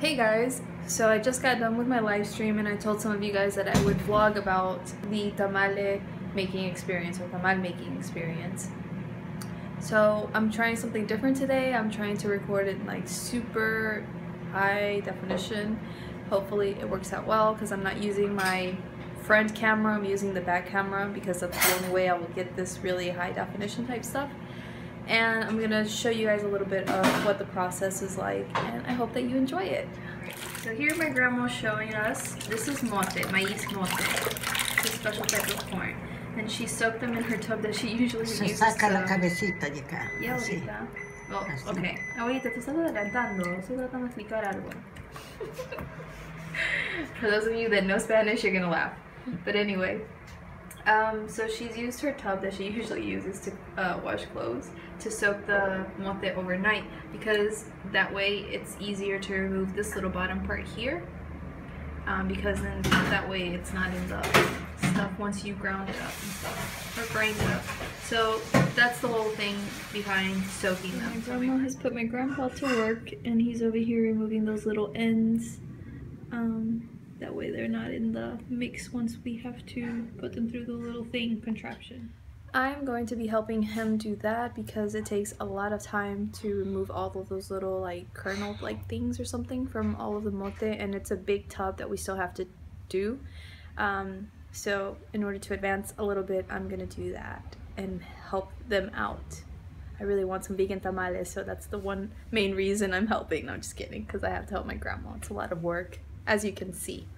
Hey guys, so I just got done with my live stream and I told some of you guys that I would vlog about the tamale making experience or tamal making experience. So I'm trying something different today. I'm trying to record it in like super high definition. Hopefully it works out well because I'm not using my front camera, I'm using the back camera because that's the only way I will get this really high definition type stuff. And I'm gonna show you guys a little bit of what the process is like, and I hope that you enjoy it. So here my grandma's showing us, this is mote, maíz mote. It's a special type of corn. And she soaked them in her tub that she usually uses. Saca la cabecita de acá. Y ahorita, oh, ok. Ahorita te estás adelantando, estoy tratando de explicar algo. For those of you that know Spanish, you're gonna laugh. But anyway. So she's used her tub that she usually uses to wash clothes to soak the mote overnight because that way it's easier to remove this little bottom part here because then that way it's not in the stuff once you ground it up and stuff or grind it up. So that's the whole thing behind soaking them. My grandma has put my grandpa to work and he's over here removing those little ends. That way they're not in the mix once we have to put them through the little thing contraption. I'm going to be helping him do that because it takes a lot of time to remove all of those little like kernel like things or something from all of the mote, and it's a big tub that we still have to do. So in order to advance a little bit, I'm gonna do that and help them out. I really want some vegan tamales, so that's the one main reason I'm helping. No, I'm just kidding, because I have to help my grandma. It's a lot of work, as you can see.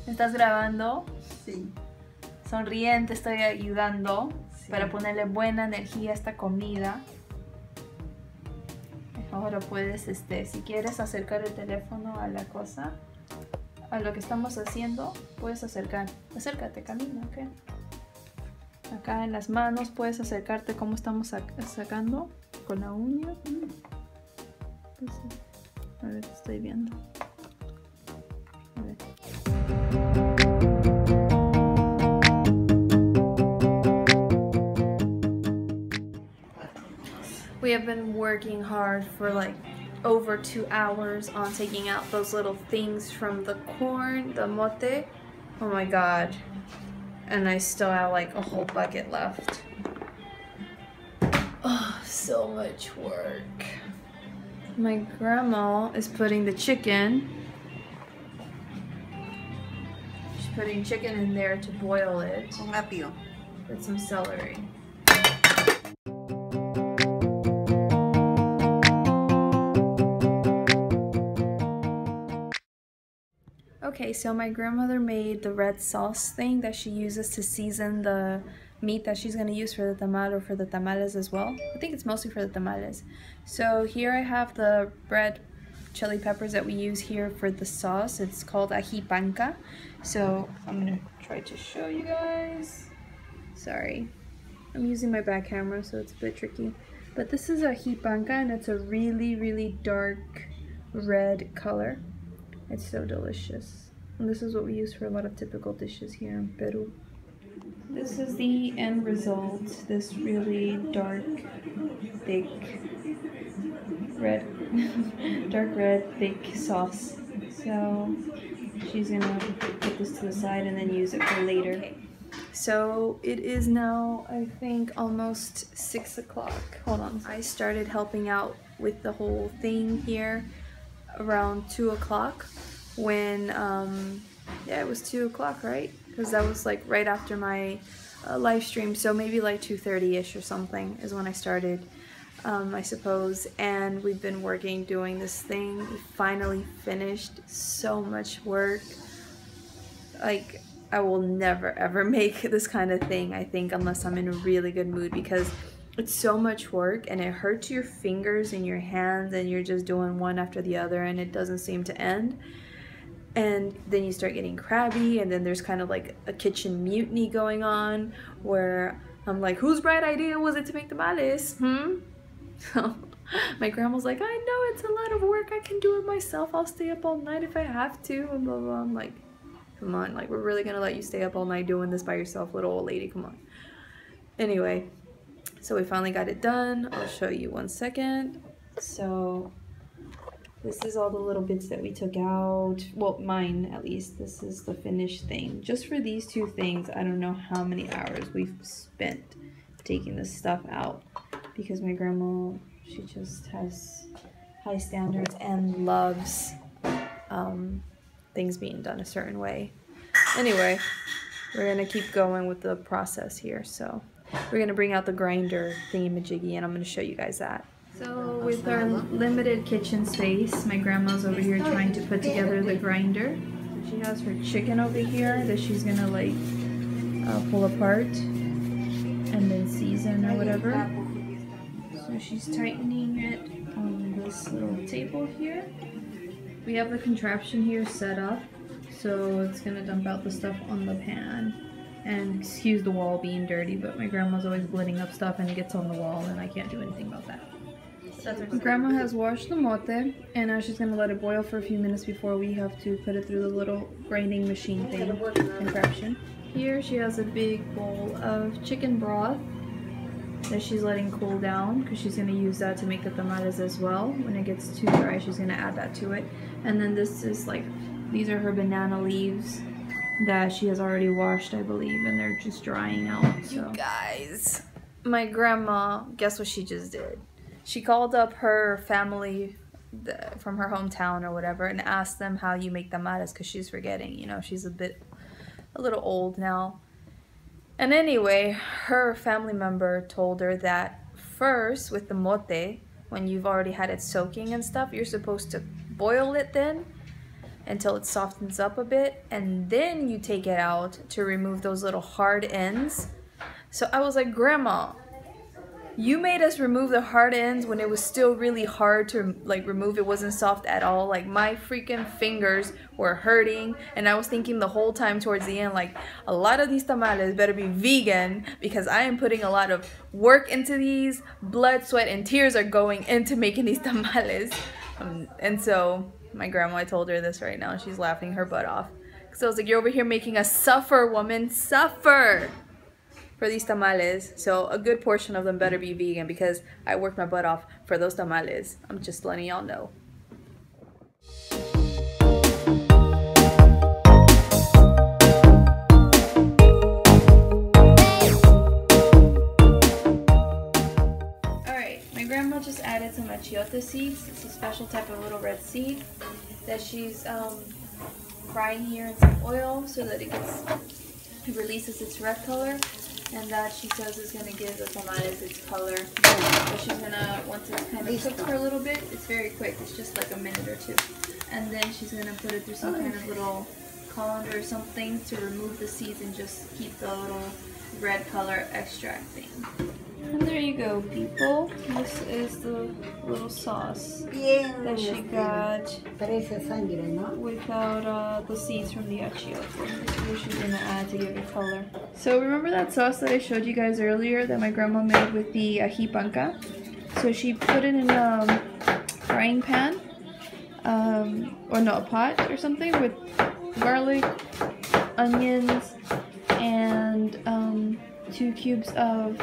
¿Estás grabando? Sí. Sonriente, estoy ayudando para ponerle buena energía a esta comida. Ahora puedes, si quieres acercar el teléfono a la cosa, a lo que estamos haciendo, puedes acércate, camina, ¿ok? Acá en las manos puedes acercarte como estamos sacando con la uña. Pues, a ver, te estoy viendo. A ver. We have been working hard for like over 2 hours on taking out those little things from the corn, the mote. Oh my god. And I still have like a whole bucket left. Oh, so much work. My grandma is putting the chicken. She's putting chicken in there to boil it. Con apio. With some celery. Okay, so my grandmother made the red sauce thing that she uses to season the meat that she's going to use for the tamal or for the tamales as well. I think it's mostly for the tamales. So here I have the red chili peppers that we use here for the sauce. It's called ají panca. So I'm going to try to show you guys. Sorry, I'm using my back camera so it's a bit tricky. But this is ají panca and it's a really, really dark red color. It's so delicious. And this is what we use for a lot of typical dishes here in Peru. This is the end result. This really dark, thick, red, dark red, thick sauce. So she's gonna put this to the side and then use it for later. Okay. So it is now, I think, almost 6 o'clock. Hold on. I started helping out with the whole thing here around 2 o'clock when yeah, it was 2 o'clock, right? Because that was like right after my live stream, so maybe like 2:30ish or something is when I started, I suppose. And we've been working doing this thing. We finally finished. So much work. Like, I will never ever make this kind of thing, I think, unless I'm in a really good mood, because it's so much work and it hurts your fingers and your hands and you're just doing one after the other and it doesn't seem to end. And then you start getting crabby and then there's kind of like a kitchen mutiny going on where I'm like, whose bright idea was it to make tamales? My grandma's like, I know it's a lot of work. I can do it myself. I'll stay up all night if I have to. And blah, blah. I'm like, come on. Like, we're really going to let you stay up all night doing this by yourself, little old lady. Come on. Anyway, so we finally got it done. I'll show you one second. So this is all the little bits that we took out. Well, mine at least. This is the finished thing. Just for these two things, I don't know how many hours we've spent taking this stuff out. Because my grandma, she just has high standards and loves things being done a certain way. Anyway, we're going to keep going with the process here. So we're going to bring out the grinder thingy-majiggy, and I'm going to show you guys that. So with our limited kitchen space, my grandma's over here trying to put together the grinder. So she has her chicken over here that she's going to like pull apart and then season or whatever. So she's tightening it on this little table here. We have the contraption here set up, so it's gonna dump out the stuff on the pan. And excuse the wall being dirty, but my grandma's always blending up stuff and it gets on the wall and I can't do anything about that. My grandma has washed the mote, and now she's gonna let it boil for a few minutes before we have to put it through the little grinding machine thing, contraption. Here she has a big bowl of chicken broth that she's letting cool down because she's going to use that to make the tamales as well. When it gets too dry, she's going to add that to it. And then this is like, these are her banana leaves that she has already washed, I believe, and they're just drying out. So. You guys, my grandma, guess what she just did? She called up her family from her hometown or whatever and asked them how you make tamales because she's forgetting, you know, she's a little old now. And anyway, her family member told her that first with the mote, when you've already had it soaking and stuff, you're supposed to boil it then until it softens up a bit, and then you take it out to remove those little hard ends. So I was like, Grandma, you made us remove the hard ends when it was still really hard to like remove. It wasn't soft at all. Like my freaking fingers were hurting, and I was thinking the whole time towards the end, like, a lot of these tamales better be vegan because I am putting a lot of work into these. Blood, sweat, and tears are going into making these tamales. And so my grandma, I told her this right now, she's laughing her butt off. So I was like, you're over here making us suffer, woman, suffer for these tamales. So a good portion of them better be vegan because I worked my butt off for those tamales. I'm just letting y'all know. Alright, my grandma just added some achiote seeds. It's a special type of little red seed that she's frying here in some oil so that it releases its red color. And that she says is going to give the tamales its color. So she's going to, once it's kind of cooked for a little bit, it's very quick, it's just like a minute or two. And then she's going to put it through some kind of little colander or something to remove the seeds and just keep the little red color extracting. And there you go, people. This is the little sauce that she got without the seeds from the achiote. This is what she's going to add to give it color. So remember that sauce that I showed you guys earlier that my grandma made with the ají panca? So she put it in a frying pan, or no, a pot or something with garlic, onions, and 2 cubes of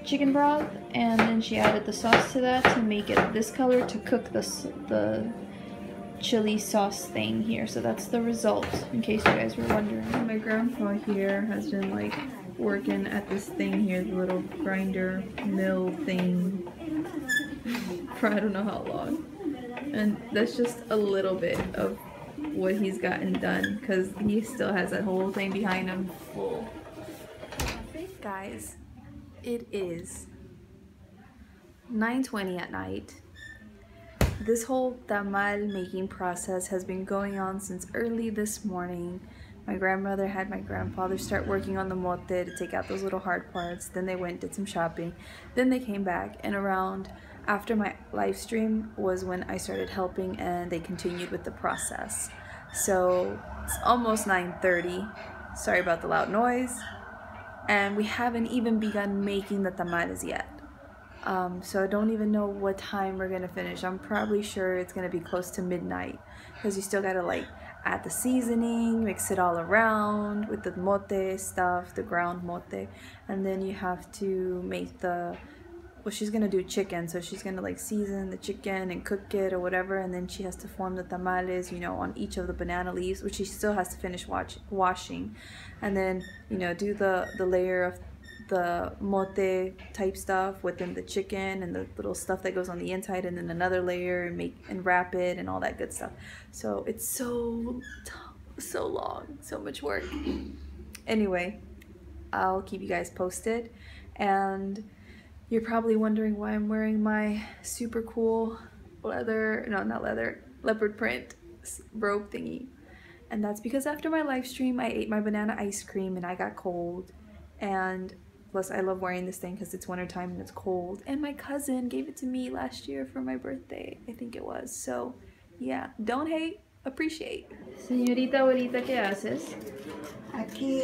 chicken broth, and then she added the sauce to that to make it this color to cook the chili sauce thing here. So that's the result, in case you guys were wondering. My grandpa here has been like working at this thing here, the little grinder mill thing, for I don't know how long. And that's just a little bit of what he's gotten done because he still has that whole thing behind him full. Guys, it is 9:20 at night. This whole tamal making process has been going on since early this morning. My grandmother had my grandfather start working on the mote to take out those little hard parts. Then they went, did some shopping. Then they came back, and around after my live stream was when I started helping, and they continued with the process. So it's almost 9:30. Sorry about the loud noise. And we haven't even begun making the tamales yet. So I don't even know what time we're gonna finish. I'm probably sure it's gonna be close to midnight because you still gotta like add the seasoning, mix it all around with the mote stuff, the ground mote, and then you have to make the, well, she's gonna do chicken, so she's gonna like season the chicken and cook it or whatever, and then she has to form the tamales, you know, on each of the banana leaves, which she still has to finish washing, and then, you know, do the layer of the mote type stuff within the chicken and the little stuff that goes on the inside, and then another layer and make and wrap it and all that good stuff. So it's so long, so much work. Anyway, I'll keep you guys posted, and you're probably wondering why I'm wearing my super cool leather, no, not leather, leopard print robe thingy. And that's because after my live stream, I ate my banana ice cream and I got cold. And plus, I love wearing this thing because it's wintertime and it's cold. And my cousin gave it to me last year for my birthday, I think it was. So, yeah, don't hate, appreciate. Señorita, ahorita, ¿qué haces? Aquí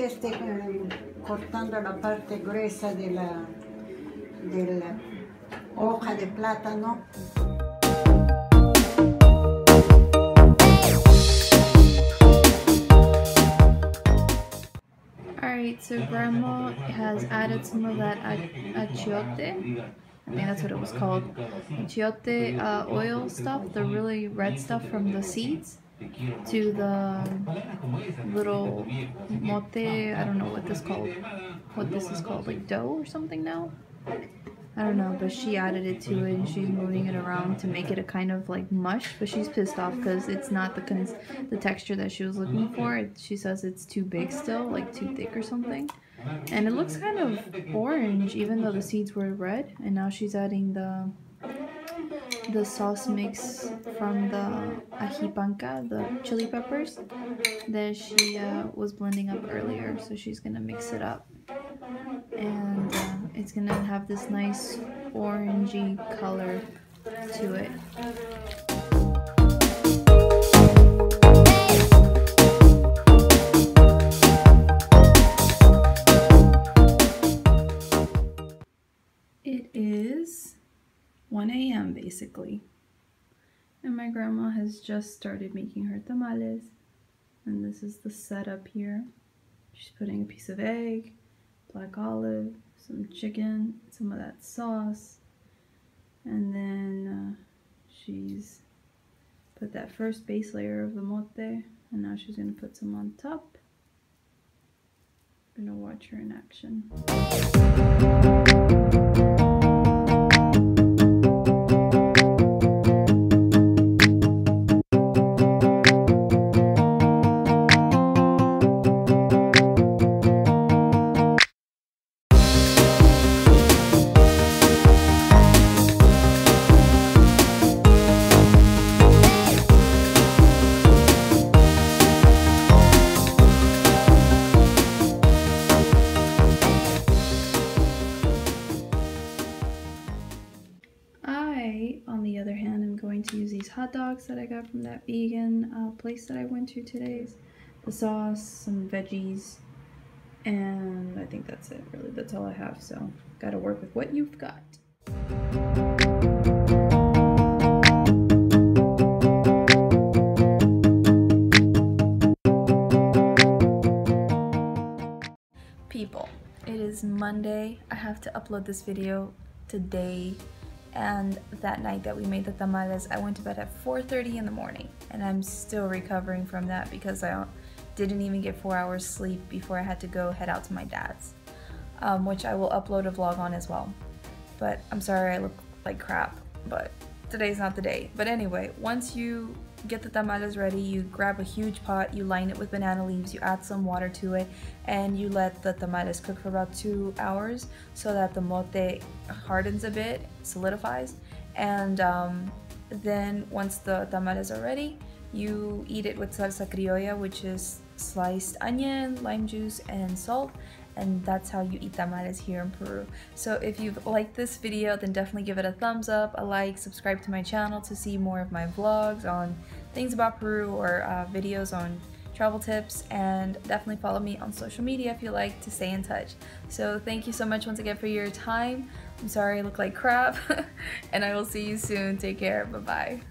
cortando la parte gruesa de la hoja de plátano. Alright, so Grandma has added some of that achiote. I think that's what it was called. Achiote oil stuff, the really red stuff from the seeds, to the little mote, I don't know what this is called, like dough or something now? I don't know, but she added it to it and she's moving it around to make it a kind of like mush, but she's pissed off because it's not the texture that she was looking for. She says it's too big still, like too thick or something. And it looks kind of orange even though the seeds were red, and now she's adding the sauce mix from the ají panca, the chili peppers that she was blending up earlier, so she's gonna mix it up. And it's gonna have this nice orangey color to it. It is 1 a.m. basically, and my grandma has just started making her tamales, and this is the setup here. She's putting a piece of egg, black olive, some chicken, some of that sauce, and then she's put that first base layer of the mote, and now she's going to put some on top. I'm going to watch her in action. On the other hand, I'm going to use these hot dogs that I got from that vegan place that I went to today. The sauce, some veggies, and I think that's it, really. That's all I have, so gotta work with what you've got. People, it is Monday. I have to upload this video today. And that night that we made the tamales, I went to bed at 4:30 in the morning, and I'm still recovering from that because I didn't even get 4 hours sleep before I had to go head out to my dad's, which I will upload a vlog on as well. But I'm sorry I look like crap, but today's not the day. But anyway, once you get the tamales ready, you grab a huge pot, you line it with banana leaves, you add some water to it, and you let the tamales cook for about 2 hours so that the mote hardens a bit, solidifies, and then once the tamales are ready, you eat it with salsa criolla, which is sliced onion, lime juice, and salt. And that's how you eat tamales here in Peru. So if you've liked this video, then definitely give it a thumbs up, a like, subscribe to my channel to see more of my vlogs on things about Peru, or videos on travel tips, and definitely follow me on social media if you like to stay in touch. So thank you so much once again for your time. I'm sorry I look like crap, and I will see you soon. Take care. Bye-bye.